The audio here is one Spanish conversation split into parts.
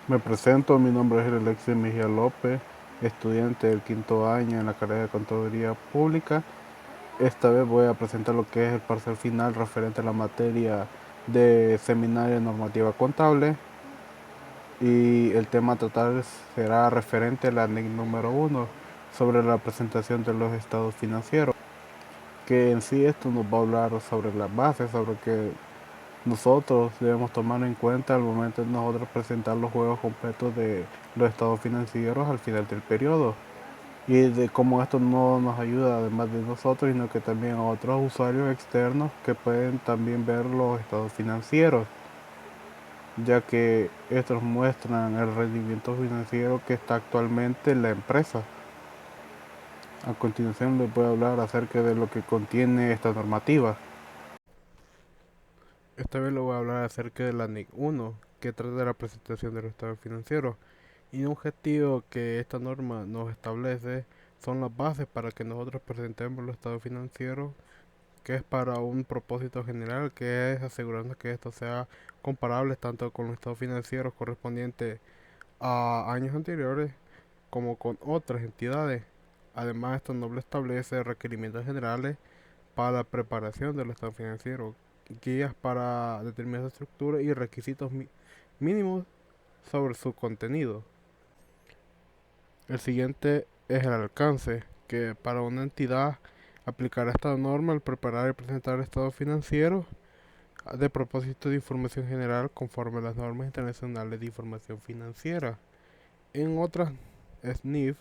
Me presento, mi nombre es Alexis Mejía López, estudiante del quinto año en la carrera de Contaduría Pública. Esta vez voy a presentar lo que es el parcial final referente a la materia de Seminario de Normativa Contable y el tema a tratar será referente a la NIC número uno sobre la presentación de los estados financieros, que en sí esto nos va a hablar sobre las bases, sobre que nosotros debemos tomar en cuenta al momento de nosotros presentar los juegos completos de los estados financieros al final del periodo y de cómo esto no nos ayuda además de nosotros, sino que también a otros usuarios externos que pueden también ver los estados financieros, ya que estos muestran el rendimiento financiero que está actualmente en la empresa. A continuación les voy a hablar acerca de lo que contiene esta normativa. Esta vez le voy a hablar acerca de la NIC 1, que trata de la presentación de los estados financieros. Y un objetivo que esta norma nos establece son las bases para que nosotros presentemos los estados financieros, que es para un propósito general, que es asegurarnos que esto sea comparable tanto con los estados financieros correspondientes a años anteriores como con otras entidades. Además, esta norma establece requerimientos generales para la preparación de los estados financieros, guías para determinar su estructura y requisitos mínimos sobre su contenido. El siguiente es el alcance, que para una entidad aplicará esta norma al preparar y presentar estados financieros de propósito de información general conforme a las normas internacionales de información financiera. En otras SNIF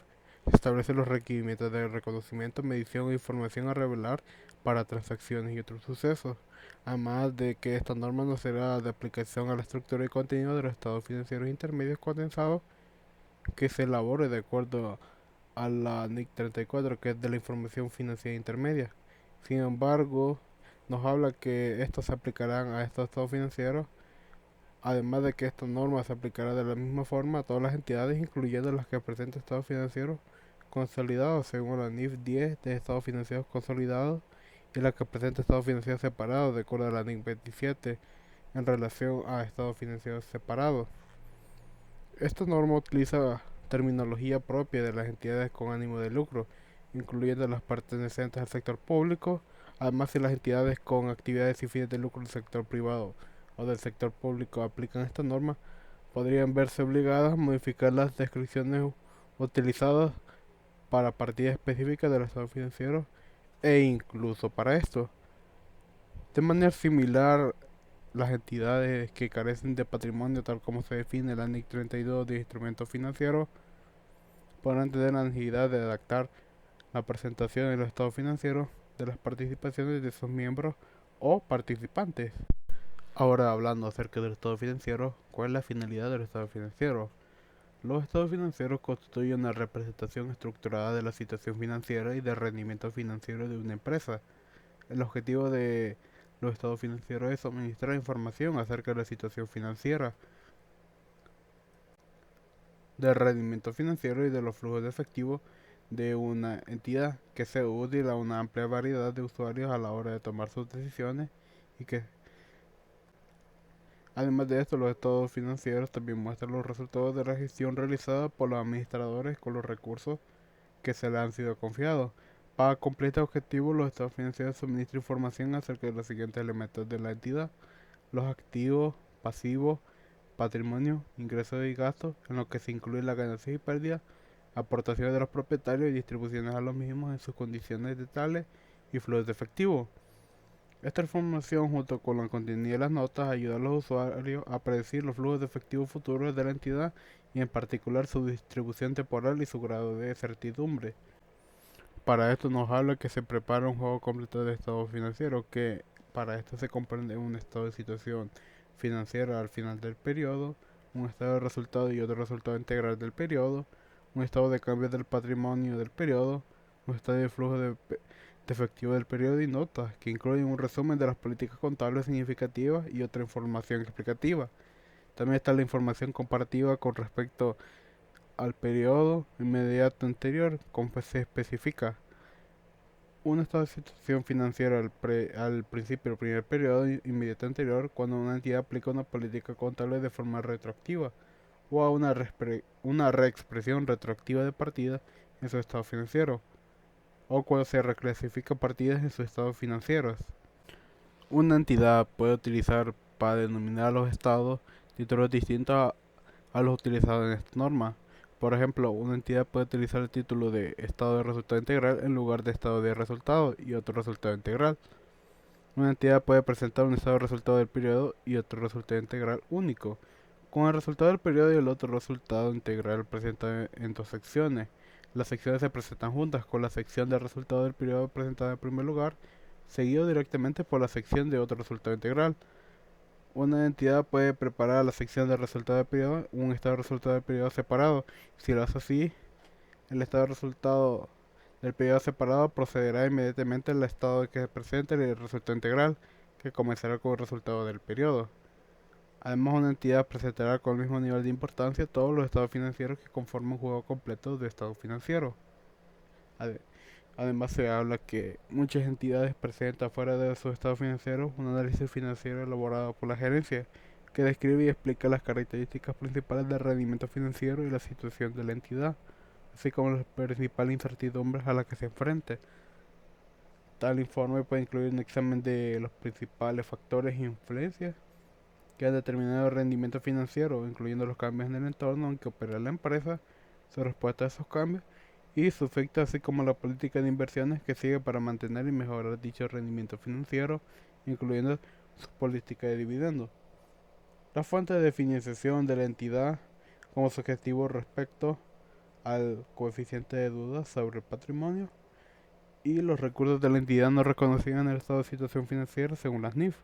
se establecen los requerimientos de reconocimiento, medición e información a revelar para transacciones y otros sucesos. Además de que esta norma no será de aplicación a la estructura y contenido de los estados financieros intermedios condensados que se elabore de acuerdo a la NIC 34, que es de la información financiera intermedia. Sin embargo, nos habla que estos se aplicarán a estos estados financieros, además de que esta norma se aplicará de la misma forma a todas las entidades, incluyendo las que presenten estados financieros consolidados, según la NIF 10 de estados financieros consolidados, y la que presenta estados financieros separados, de acuerdo a la NIC 27, en relación a estados financieros separados. Esta norma utiliza terminología propia de las entidades con ánimo de lucro, incluyendo las pertenecientes al sector público, además si las entidades con actividades sin fines de lucro del sector privado o del sector público aplican esta norma, podrían verse obligadas a modificar las descripciones utilizadas para partidas específicas del estado financiero e incluso para esto. De manera similar, las entidades que carecen de patrimonio tal como se define en la NIC 32 de instrumentos financieros podrán tener la necesidad de adaptar la presentación de los estados financieros de las participaciones de sus miembros o participantes. Ahora hablando acerca del estado financiero, ¿cuál es la finalidad del estado financiero? Los estados financieros constituyen una representación estructurada de la situación financiera y del rendimiento financiero de una empresa. El objetivo de los estados financieros es suministrar información acerca de la situación financiera, del rendimiento financiero y de los flujos de efectivo de una entidad que sea útil a una amplia variedad de usuarios a la hora de tomar sus decisiones y que además de esto los estados financieros también muestran los resultados de la gestión realizada por los administradores con los recursos que se le han sido confiados. Para cumplir este objetivo, los estados financieros suministran información acerca de los siguientes elementos de la entidad: los activos, pasivos, patrimonio, ingresos y gastos, en lo que se incluyen las ganancias y pérdidas, aportaciones de los propietarios y distribuciones a los mismos en sus condiciones de tales y flujos de efectivo. Esta información, junto con la contenida de las notas, ayuda a los usuarios a predecir los flujos de efectivo futuros de la entidad y en particular su distribución temporal y su grado de certidumbre. Para esto nos habla que se prepara un juego completo de estado financiero, que para esto se comprende un estado de situación financiera al final del periodo, un estado de resultado y otro resultado integral del periodo, un estado de cambio del patrimonio del periodo, un estado de flujo de efectivo del periodo y notas, que incluyen un resumen de las políticas contables significativas y otra información explicativa. También está la información comparativa con respecto al periodo inmediato anterior, como se especifica un estado de situación financiera al principio del primer periodo inmediato anterior, cuando una entidad aplica una política contable de forma retroactiva. o a una reexpresión retroactiva de partidas en su estado financiero, o cuando se reclasifica partidas en sus estados financieros. Una entidad puede utilizar para denominar a los estados títulos distintos a los utilizados en esta norma. Por ejemplo, una entidad puede utilizar el título de estado de resultado integral en lugar de estado de resultado y otro resultado integral. Una entidad puede presentar un estado de resultado del periodo y otro resultado integral único, con el resultado del periodo y el otro resultado integral presentado en dos secciones. Las secciones se presentan juntas, con la sección de resultado del periodo presentada en primer lugar, seguido directamente por la sección de otro resultado integral. Una entidad puede preparar la sección de resultado del periodo, un estado de resultado del periodo separado. Si lo hace así, el estado de resultado del periodo separado procederá inmediatamente al estado que presente el resultado integral, que comenzará con el resultado del periodo. Además, una entidad presentará con el mismo nivel de importancia todos los estados financieros que conforman un juego completo de estado financiero. Además, se habla que muchas entidades presentan fuera de sus estados financieros un análisis financiero elaborado por la gerencia, que describe y explica las características principales del rendimiento financiero y la situación de la entidad, así como las principales incertidumbres a las que se enfrenta. Tal informe puede incluir un examen de los principales factores e influencias que han determinado el rendimiento financiero, incluyendo los cambios en el entorno en que opera la empresa, su respuesta a esos cambios y su efecto, así como la política de inversiones que sigue para mantener y mejorar dicho rendimiento financiero, incluyendo su política de dividendos. La fuente de financiación de la entidad como su objetivo respecto al coeficiente de duda sobre el patrimonio y los recursos de la entidad no reconocidos en el estado de situación financiera según las NIF.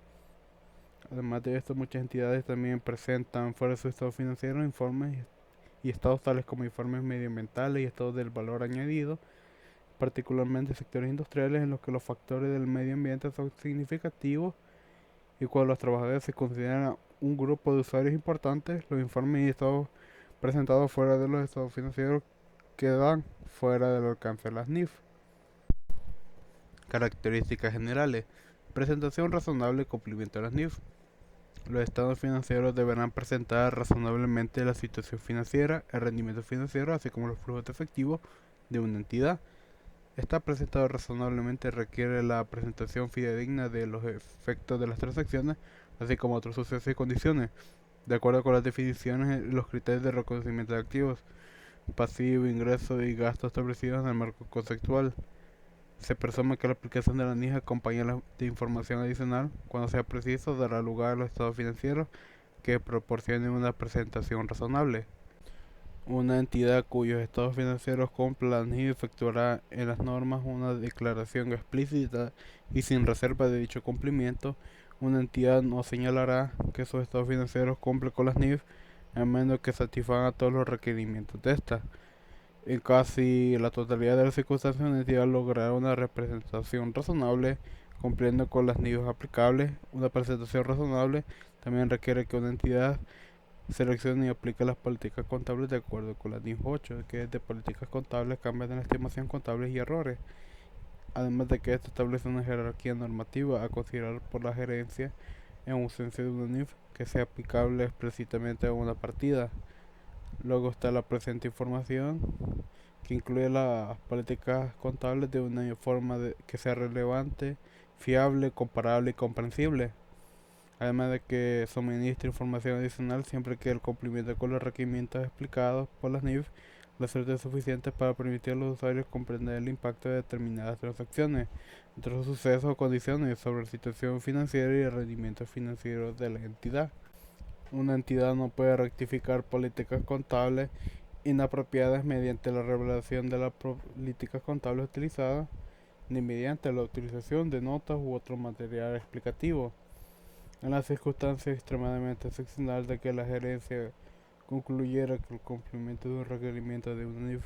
Además de esto, muchas entidades también presentan fuera de su estado financiero informes y estados tales como informes medioambientales y estados del valor añadido, particularmente en sectores industriales en los que los factores del medio ambiente son significativos y cuando los trabajadores se consideran un grupo de usuarios importantes, los informes y estados presentados fuera de los estados financieros quedan fuera del alcance de las NIF. Características generales. Presentación razonable y cumplimiento de las NIF. Los estados financieros deberán presentar razonablemente la situación financiera, el rendimiento financiero, así como los flujos de efectivo de una entidad. Estar presentado razonablemente requiere la presentación fidedigna de los efectos de las transacciones, así como otros sucesos y condiciones, de acuerdo con las definiciones y los criterios de reconocimiento de activos, pasivo, ingreso y gasto establecidos en el marco conceptual. Se presume que la aplicación de la NIF acompañada de información adicional, cuando sea preciso, dará lugar a los estados financieros que proporcionen una presentación razonable. Una entidad cuyos estados financieros cumplan la NIF efectuará en las normas una declaración explícita y sin reserva de dicho cumplimiento. Una entidad no señalará que sus estados financieros cumplen con las NIF a menos que satisfagan todos los requerimientos de esta. En casi la totalidad de las circunstancias, una entidad logrará una representación razonable cumpliendo con las NIF aplicables. Una presentación razonable también requiere que una entidad seleccione y aplique las políticas contables de acuerdo con la NIF 8, que es de políticas contables, cambios en la estimación contables y errores. Además de que esto establece una jerarquía normativa a considerar por la gerencia en ausencia de una NIF que sea aplicable explícitamente a una partida. Luego está la presente información, que incluye las políticas contables de una forma que sea relevante, fiable, comparable y comprensible. Además de que suministra información adicional siempre que el cumplimiento con los requerimientos explicados por las NIF resulte suficiente para permitir a los usuarios comprender el impacto de determinadas transacciones, otros sucesos o condiciones sobre la situación financiera y el rendimiento financiero de la entidad. Una entidad no puede rectificar políticas contables inapropiadas mediante la revelación de las políticas contables utilizadas, ni mediante la utilización de notas u otro material explicativo. En la circunstancia extremadamente excepcional de que la gerencia concluyera que el cumplimiento de un requerimiento de una NIF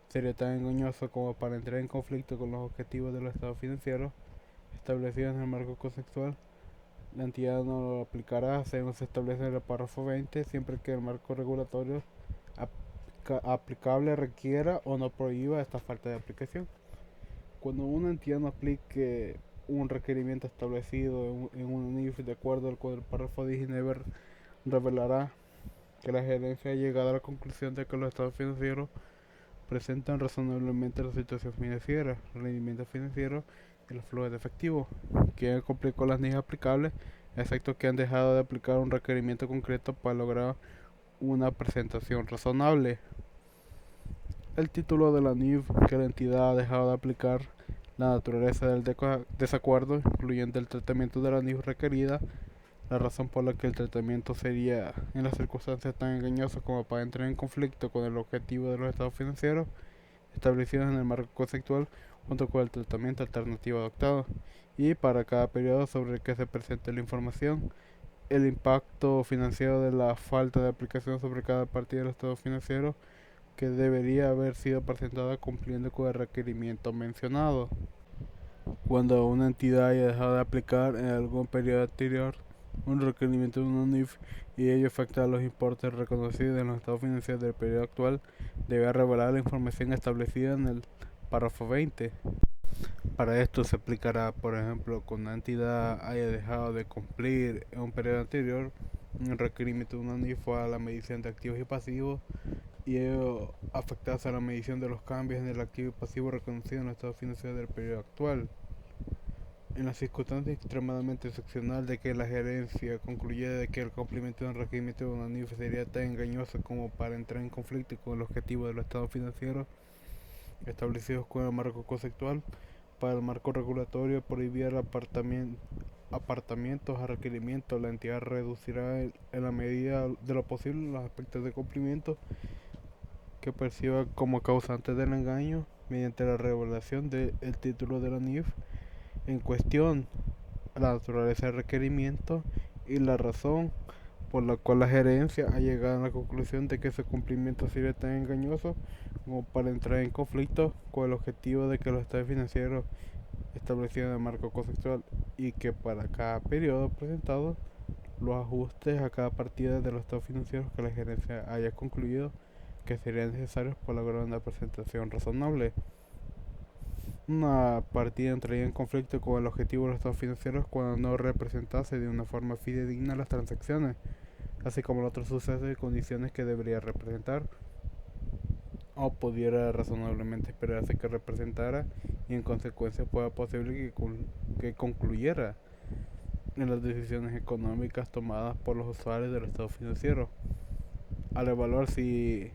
sería tan engañoso como para entrar en conflicto con los objetivos de los estados financieros establecidos en el marco conceptual, la entidad no lo aplicará según se establece en el párrafo 20, siempre que el marco regulatorio aplicable requiera o no prohíba esta falta de aplicación. Cuando una entidad no aplique un requerimiento establecido en una NIF de acuerdo con el párrafo 19, revelará que la gerencia ha llegado a la conclusión de que los estados financieros presentan razonablemente la situación financiera, el rendimiento financiero y los flujos de efectivo, que han cumplido con las NIF aplicables, excepto que han dejado de aplicar un requerimiento concreto para lograr una presentación razonable. El título de la NIF que la entidad ha dejado de aplicar, la naturaleza del desacuerdo, incluyendo el tratamiento de la NIF requerida, la razón por la que el tratamiento sería en las circunstancias tan engañoso como para entrar en conflicto con el objetivo de los estados financieros establecidos en el marco conceptual junto con el tratamiento alternativo adoptado, y para cada periodo sobre el que se presente la información, el impacto financiero de la falta de aplicación sobre cada partida del estado financiero que debería haber sido presentada cumpliendo con el requerimiento mencionado. Cuando una entidad haya dejado de aplicar en algún periodo anterior un requerimiento de una NIF y ello afecta a los importes reconocidos en los estados financieros del periodo actual, debe revelar la información establecida en el párrafo 20. Para esto se aplicará, por ejemplo, cuando una entidad haya dejado de cumplir en un periodo anterior un requerimiento de una NIF a la medición de activos y pasivos y ello afectase a la medición de los cambios en el activo y pasivo reconocido en los estados financieros del periodo actual. En la circunstancia extremadamente excepcional de que la gerencia concluyera de que el cumplimiento de un requerimiento de una NIF sería tan engañoso como para entrar en conflicto con el objetivo de los estados financieros establecidos con el marco conceptual, para el marco regulatorio prohibir apartamientos a requerimiento, la entidad reducirá en la medida de lo posible los aspectos de cumplimiento que perciba como causantes del engaño mediante la revelación del título de la NIF en cuestión, la naturaleza del requerimiento y la razón por la cual la gerencia ha llegado a la conclusión de que ese cumplimiento sería tan engañoso como para entrar en conflicto con el objetivo de que los estados financieros establecidos en el marco conceptual y que para cada periodo presentado los ajustes a cada partida de los estados financieros que la gerencia haya concluido que serían necesarios para lograr una presentación razonable. Una partida entraría en conflicto con el objetivo de los estados financieros cuando no representase de una forma fidedigna las transacciones, así como los otros sucesos y condiciones que debería representar, o pudiera razonablemente esperarse que representara, y en consecuencia fuera posible que concluyera en las decisiones económicas tomadas por los usuarios del estado financiero. Al evaluar si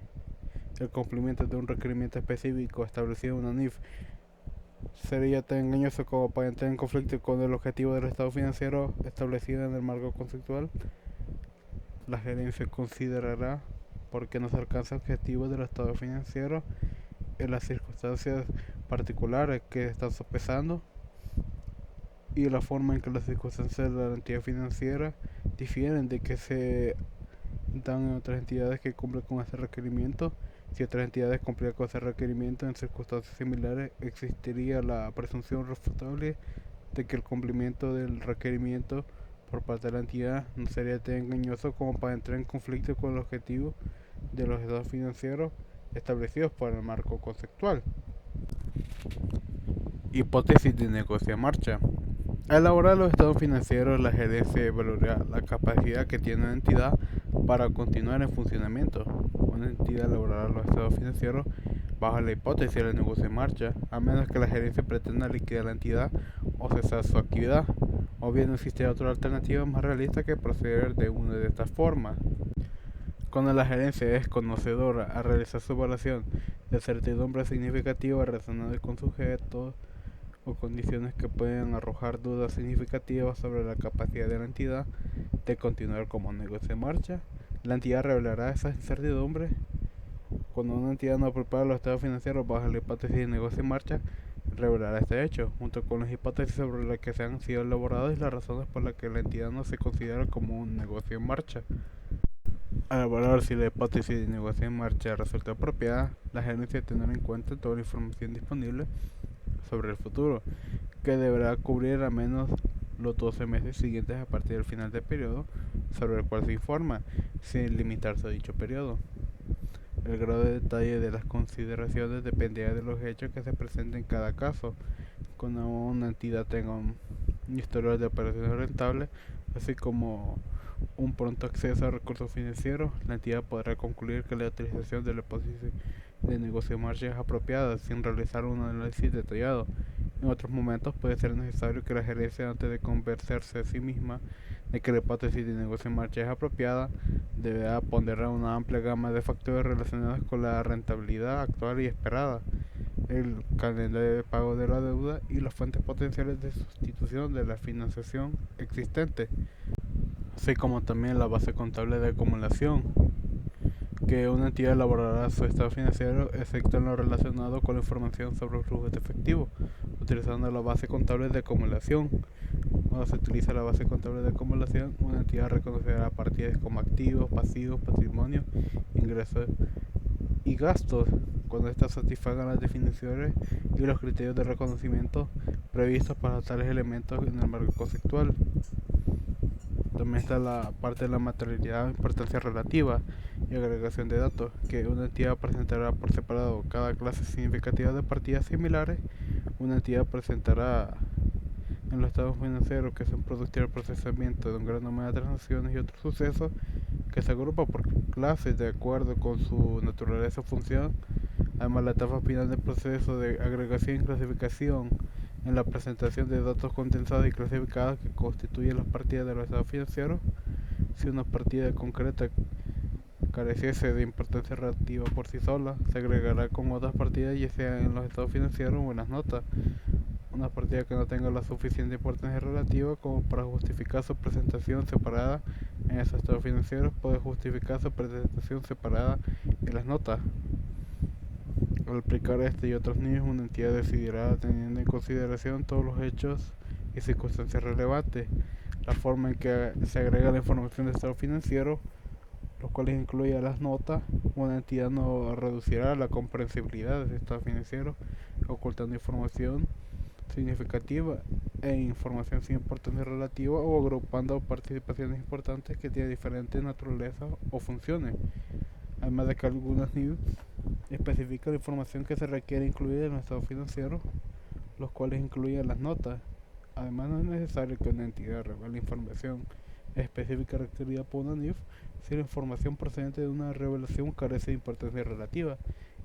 el cumplimiento de un requerimiento específico establecido en una NIF sería tan engañoso como para entrar en conflicto con el objetivo del estado financiero establecido en el marco conceptual, la gerencia considerará por qué no se alcanza el objetivo del estado financiero en las circunstancias particulares que están sopesando y la forma en que las circunstancias de la entidad financiera difieren de que se dan en otras entidades que cumplen con ese requerimiento. Si otras entidades cumplieran con ese requerimiento en circunstancias similares, existiría la presunción refutable de que el cumplimiento del requerimiento por parte de la entidad no sería tan engañoso como para entrar en conflicto con el objetivo de los estados financieros establecidos por el marco conceptual. Hipótesis de negocio en marcha. Al elaborar los estados financieros, la gerencia evaluará la capacidad que tiene una entidad para continuar en funcionamiento. Una entidad elaborará los estados financieros bajo la hipótesis del negocio en marcha, a menos que la gerencia pretenda liquidar la entidad o cesar su actividad, o bien no existe otra alternativa más realista que proceder de una de estas formas. Cuando la gerencia es conocedora a realizar su evaluación de certidumbre significativa relacionada con sujetos o condiciones que pueden arrojar dudas significativas sobre la capacidad de la entidad de continuar como negocio en marcha, la entidad revelará esas incertidumbres. Cuando una entidad no prepara los estados financieros bajo la hipótesis de negocio en marcha, revelará este hecho, junto con las hipótesis sobre las que se han sido elaboradas y las razones por las que la entidad no se considera como un negocio en marcha. Al evaluar si la hipótesis de negocio en marcha resulta apropiada, la gerencia tendrá en cuenta toda la información disponible sobre el futuro, que deberá cubrir al menos los 12 meses siguientes a partir del final del periodo sobre el cual se informa, sin limitarse a dicho periodo. El grado de detalle de las consideraciones dependerá de los hechos que se presenten en cada caso. Cuando una entidad tenga un historial de operaciones rentables, así como un pronto acceso a recursos financieros, la entidad podrá concluir que la utilización del depósito de negocio de marcha es apropiada sin realizar un análisis detallado. En otros momentos puede ser necesario que la gerencia, antes de convencerse a sí misma de que la hipótesis de negocio en marcha es apropiada, deberá ponderar una amplia gama de factores relacionados con la rentabilidad actual y esperada, el calendario de pago de la deuda y las fuentes potenciales de sustitución de la financiación existente, así como también la base contable de acumulación, que una entidad elaborará su estado financiero excepto en lo relacionado con la información sobre los flujos de efectivo, utilizando la base contable de acumulación. Cuando se utiliza la base contable de acumulación, una entidad reconocerá partidas como activos, pasivos, patrimonio, ingresos y gastos, cuando éstas satisfagan las definiciones y los criterios de reconocimiento previstos para tales elementos en el marco conceptual. También está la parte de la materialidad, importancia relativa y agregación de datos, que una entidad presentará por separado cada clase significativa de partidas similares. Una entidad presentará en los estados financieros que son producto del procesamiento de un gran número de transacciones y otros sucesos que se agrupa por clases de acuerdo con su naturaleza o función. Además, la etapa final del proceso de agregación y clasificación en la presentación de datos condensados y clasificados que constituyen las partidas de los estados financieros. Si una partida concreta careciese de importancia relativa por sí sola, se agregará con otras partidas, ya sea en los estados financieros o en las notas. Una partida que no tenga la suficiente importancia relativa como para justificar su presentación separada en esos estados financieros puede justificar su presentación separada en las notas. Al aplicar este y otros niveles, una entidad decidirá, teniendo en consideración todos los hechos y circunstancias relevantes, la forma en que se agrega la información de estado financiero, los cuales incluye a las notas. Una entidad no reducirá la comprensibilidad de estado financiero, ocultando información significativa e información sin importancia relativa o agrupando participaciones importantes que tienen diferentes naturalezas o funciones. Además de que algunas NIF especifican la información que se requiere incluir en los estados financieros, los cuales incluyen las notas. Además, no es necesario que una entidad revele información específica requerida por una NIF si la información procedente de una revelación carece de importancia relativa.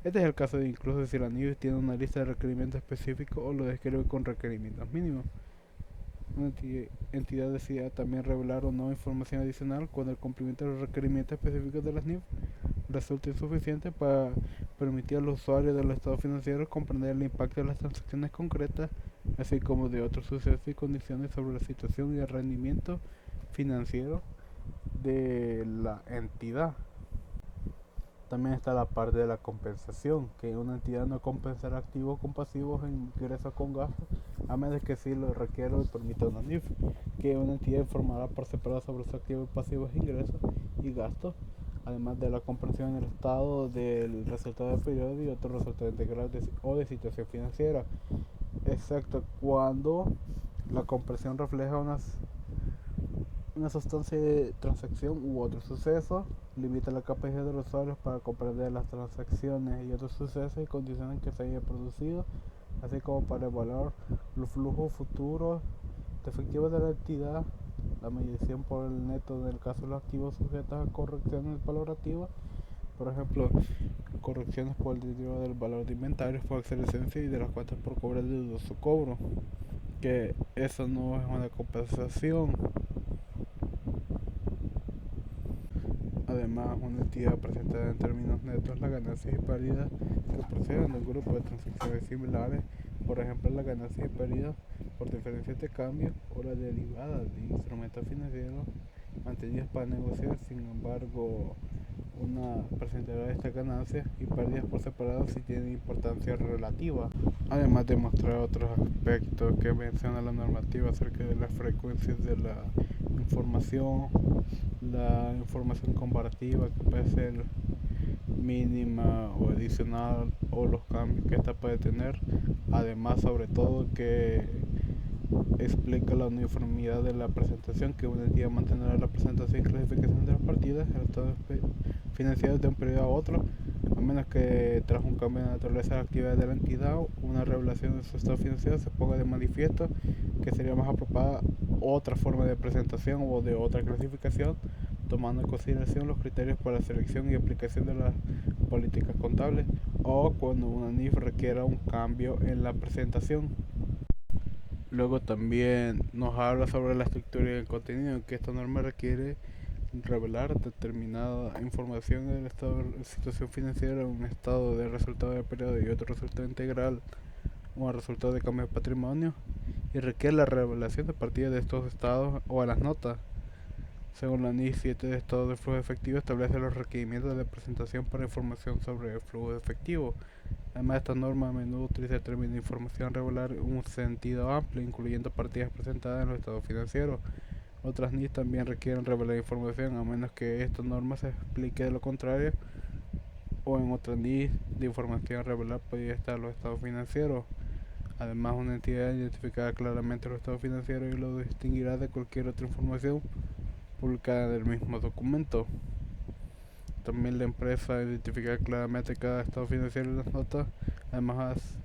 Este es el caso de incluso si la NIF tiene una lista de requerimientos específicos o lo describe con requerimientos mínimos. Una entidad decide también revelar o no información adicional cuando el cumplimiento de los requerimientos específicos de las NIF resulta insuficiente para permitir a los usuarios de los estados financieros comprender el impacto de las transacciones concretas, así como de otros sucesos y condiciones sobre la situación y el rendimiento financiero de la entidad. También está la parte de la compensación, que una entidad no compensará activos con pasivos en ingresos con gastos, a menos que sí lo requiera o permita una NIF, que una entidad informará por separado sobre sus activos y pasivos ingresos y gastos, además de la comprensión en el estado del resultado del periodo y otros resultados integrales o de situación financiera, excepto cuando la comprensión refleja una sustancia de transacción u otro suceso, limita la capacidad de los usuarios para comprender las transacciones y otros sucesos y condiciones que se hayan producido, así como para evaluar los flujos futuros de efectivos de la entidad, la medición por el neto en el caso de los activos sujetos a correcciones valorativas, por ejemplo, correcciones por el deterioro del valor de inventarios por obsolescencia y de las cuentas por cobrar de dudoso cobro, que eso no es una compensación. Además, una entidad presentará en términos netos las ganancias y pérdidas que procedan de un grupo de transacciones similares, por ejemplo las ganancias y pérdidas por diferencias de cambio o las derivadas de instrumentos financieros mantenidos para negociar. Sin embargo, una presentará estas ganancias y pérdidas por separado si tienen importancia relativa, además de mostrar otros aspectos que menciona la normativa acerca de las frecuencias de información, la información comparativa que puede ser mínima o adicional o los cambios que ésta puede tener. Además, sobre todo, que explica la uniformidad de la presentación, que una entidad mantendrá la presentación y clasificación de las partidas, el estado financiero de un periodo a otro, a menos que tras un cambio de naturaleza de la actividad de la entidad, una revelación de su estado financiero se ponga de manifiesto que sería más apropiada otra forma de presentación o de otra clasificación, tomando en consideración los criterios para la selección y aplicación de las políticas contables, o cuando una NIF requiera un cambio en la presentación. Luego también nos habla sobre la estructura y el contenido, que esta norma requiere revelar determinada información del estado de situación financiera, un estado de resultado de periodo y otro resultado integral o resultado de cambio de patrimonio, y requiere la revelación de partidas de estos estados o a las notas. Según la NIS 7 de estado de flujo efectivo, establece los requerimientos de presentación para información sobre el flujo efectivo. Además, esta norma a menudo utiliza el término de información regular en un sentido amplio, incluyendo partidas presentadas en los estados financieros. Otras NIS también requieren revelar información, a menos que esta norma se explique de lo contrario, o en otra NIS de información revelar podría estar los estados financieros. Además, una entidad identificará claramente los estados financieros y lo distinguirá de cualquier otra información publicada en el mismo documento. También la empresa identificará claramente cada estado financiero y las notas, además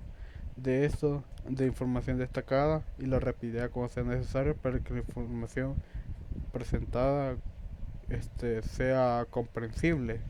de eso, de información destacada, y la rapidez como sea necesario para que la información presentada sea comprensible.